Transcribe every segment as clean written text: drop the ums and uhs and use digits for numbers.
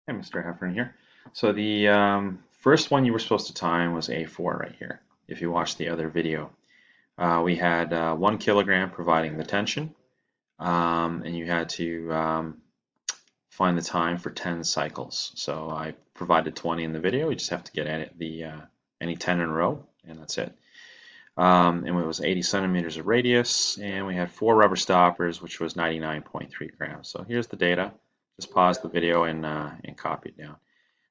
Hey, Mr. Heffern here. So the first one you were supposed to time was A4 right here. If you watched the other video, we had 1 kilogram providing the tension, and you had to find the time for 10 cycles. So I provided 20 in the video. You just have to get any 10 in a row, and that's it. And it was 80 centimeters of radius, and we had 4 rubber stoppers, which was 99.3 grams. So here's the data. Just pause the video and copy it down.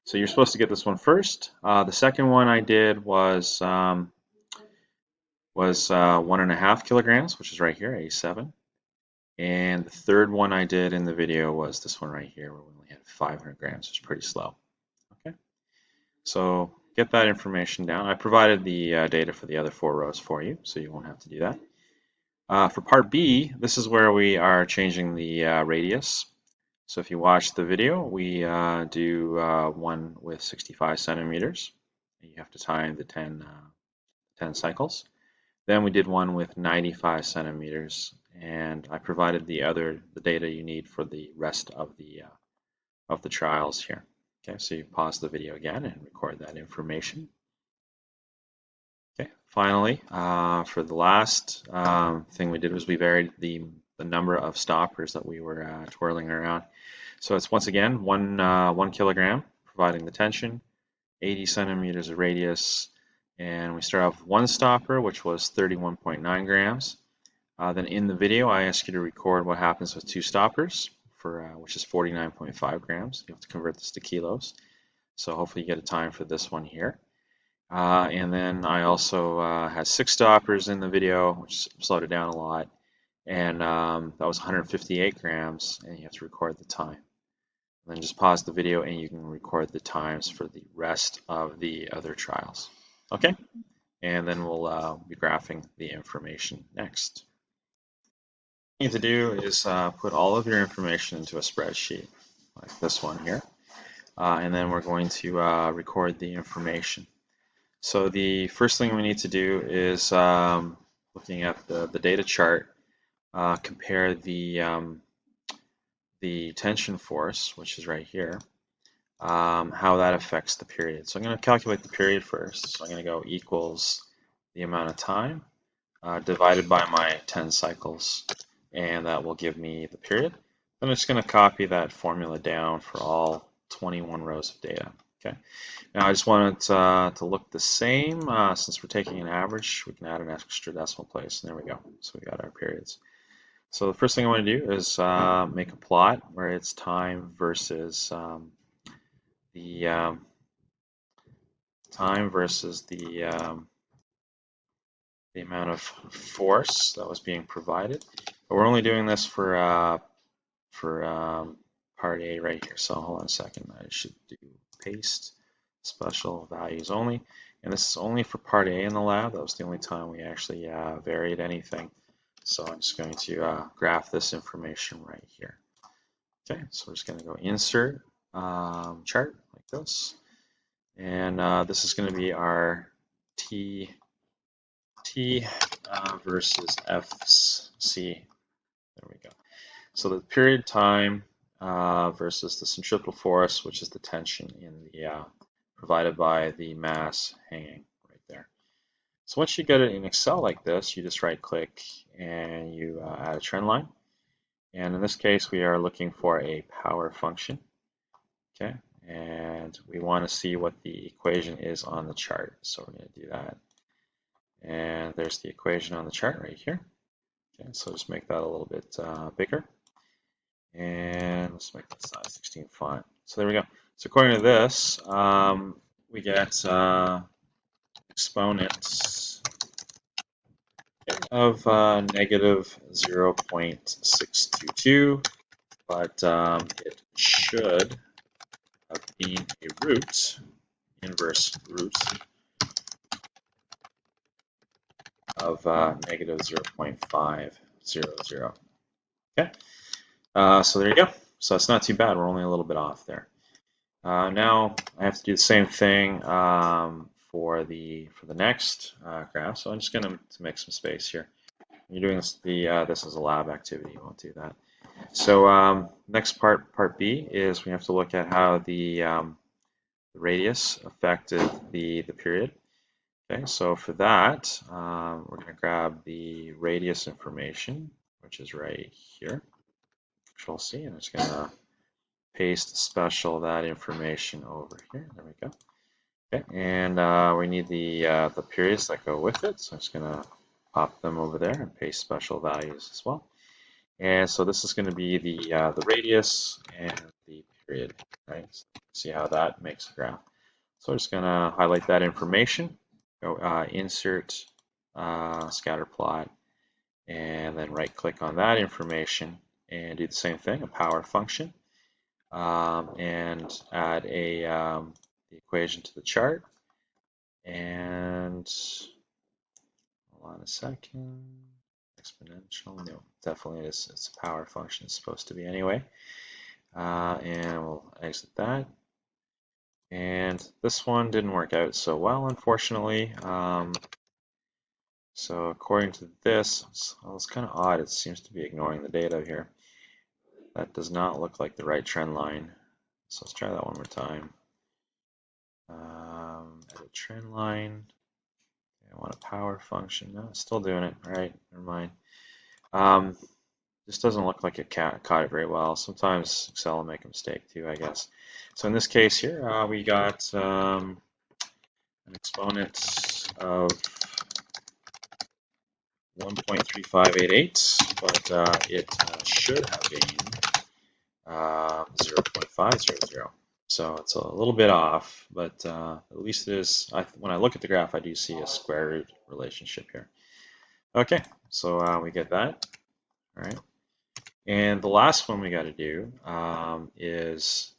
So you're supposed to get this one first. The second one I did was 1.5 kilograms, which is right here, 87. And the third one I did in the video was this one right here, where we only had 500 grams, which is pretty slow. Okay, so get that information down. I provided the data for the other 4 rows for you, so you won't have to do that. For part B, this is where we are changing the radius. So if you watch the video, we do one with 65 centimeters. You have to time the 10 cycles. Then we did one with 95 centimeters, and I provided the data you need for the rest of the trials here. Okay, so you pause the video again and record that information. Okay, finally, for the last thing we did was we varied the number of stoppers that we were twirling around. So it's once again 1 kilogram, providing the tension, 80 centimeters of radius, and we start off with 1 stopper, which was 31.9 grams. Then in the video, I ask you to record what happens with 2 stoppers, which is 49.5 grams. You have to convert this to kilos. So hopefully you get a time for this one here. And then I also had 6 stoppers in the video, which slowed it down a lot. And that was 158 grams, and you have to record the time. And then just pause the video and you can record the times for the rest of the other trials. Okay? And then we'll be graphing the information next. What you need to do is put all of your information into a spreadsheet, like this one here. And then we're going to record the information. So the first thing we need to do is, looking at the data chart, compare the tension force, which is right here, how that affects the period. So I'm going to calculate the period first. So I'm going to go equals the amount of time divided by my 10 cycles, and that will give me the period. Then I'm just going to copy that formula down for all 21 rows of data. Okay. Now I just want it to look the same. Since we're taking an average, we can add an extra decimal place, and there we go. So we got our periods. So the first thing I want to do is make a plot where it's time versus the amount of force that was being provided. But we're only doing this for part A right here. So hold on a second. I should do paste special values only. And this is only for part A in the lab. That was the only time we actually varied anything. So I'm just going to graph this information right here. Okay, so we're just going to go insert chart like this. And this is going to be our T versus FC. There we go. So the period time versus the centripetal force, which is the tension in the provided by the mass hanging right there. So once you get it in Excel like this, you just right-click and you add a trend line. And in this case, we are looking for a power function. Okay, and we want to see what the equation is on the chart. So we're going to do that. And there's the equation on the chart right here. Okay, so just make that a little bit bigger. And let's make that size 16 font. So there we go. So according to this, we get exponents of negative 0.622, but it should have been a root, inverse root, of negative 0.500. Okay, so there you go. So it's not too bad. We're only a little bit off there. Now I have to do the same thing for the next graph. So I'm just going to make some space here. You're doing this as a lab activity. You won't do that. So next part B, is we have to look at how the radius affected the period. Okay, so for that, we're going to grab the radius information, which is right here, Control C, and it's going to paste special that information over here. There we go. Okay, and we need the periods that go with it, so I'm just going to pop them over there and paste special values as well. And so this is going to be the radius and the period, right? So see how that makes a graph. So I'm just going to highlight that information, go insert scatter plot, and then right click on that information and do the same thing, a power function, and add the equation to the chart. And hold on a second, exponential, no, definitely is, it's a power function, it's supposed to be anyway. And we'll exit that. And this one didn't work out so well, unfortunately. So according to this, it's kind of odd. It seems to be ignoring the data here. That does not look like the right trend line. So let's try that one more time. Edit trend line. I want a power function. No, it's still doing it. All right, never mind. This doesn't look like it caught it very well. Sometimes Excel will make a mistake too, I guess. So in this case here, we got an exponent of 1.3588, but it should have been 0.500. So it's a little bit off, but at least it is, when I look at the graph, I do see a square root relationship here. Okay, so we get that, all right. And the last one we got to do is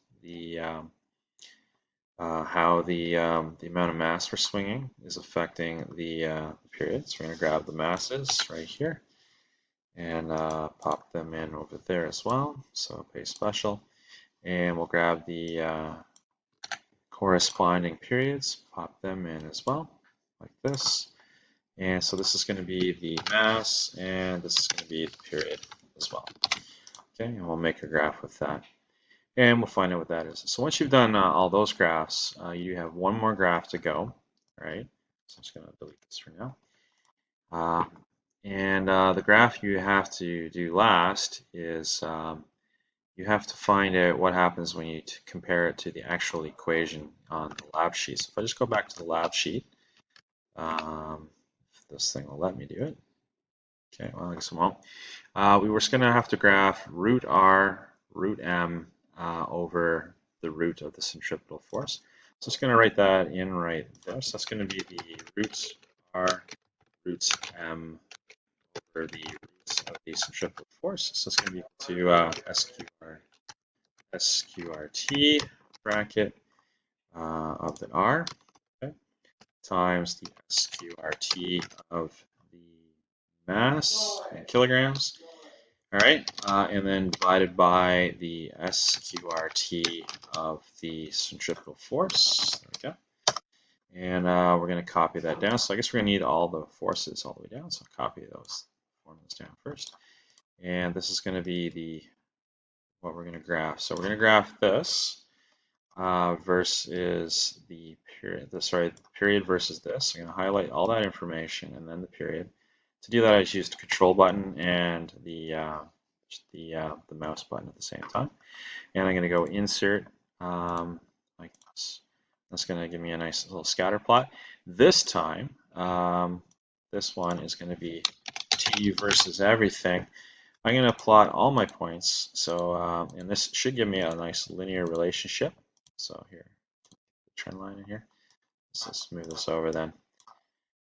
how the amount of mass we're swinging is affecting the period. So we're going to grab the masses right here and pop them in over there as well. So paste special, and we'll grab the corresponding periods, pop them in as well, like this. And so this is going to be the mass, and this is going to be the period as well. Okay, and we'll make a graph with that. And we'll find out what that is. So once you've done all those graphs, you have one more graph to go, right? So I'm just going to delete this for now. And the graph you have to do last is you have to find out what happens when you compare it to the actual equation on the lab sheet. So if I just go back to the lab sheet, if this thing will let me do it. Okay, well, I guess it won't. We were just going to have to graph root R, root M over the root of the centripetal force. So I'm just going to write that in right there. So that's going to be the roots R, roots M over the roots of the centripetal force. So it's going to be equal to SQRT bracket of the R, okay, times the SQRT of the mass in kilograms. All right, and then divided by the SQRT of the centripetal force. There we go. And we're going to copy that down. So I guess we're going to need all the forces all the way down. So I'll copy those formulas down first. And this is going to be what we're going to graph. So we're going to graph this versus the period. The period versus this. So I'm going to highlight all that information and then the period. To do that, I just used the control button and the mouse button at the same time. And I'm going to go insert like this. That's going to give me a nice little scatter plot. This time, this one is going to be t versus everything. I'm going to plot all my points. So, and this should give me a nice linear relationship. So here, the trend line in here. Let's just move this over then.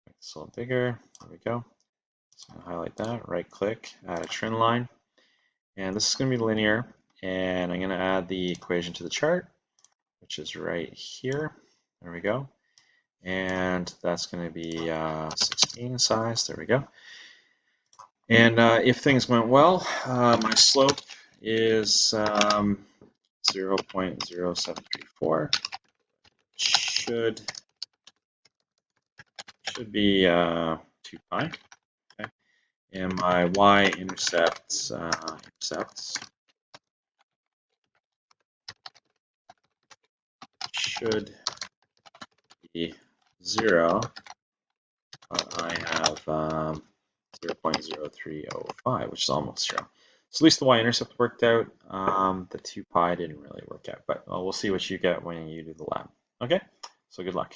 Make this a little bigger. There we go. So I'm going to highlight that, right click, add a trend line. And this is going to be linear. And I'm going to add the equation to the chart, which is right here. There we go. And that's going to be 16 size. There we go. And if things went well, my slope is 0.0734. Should be 2 pi. Okay. and my y-intercept should be 0, but I have 0.0305, which is almost 0. So at least the y-intercept worked out. The 2 pi didn't really work out, but we'll see what you get when you do the lab. Okay, so good luck.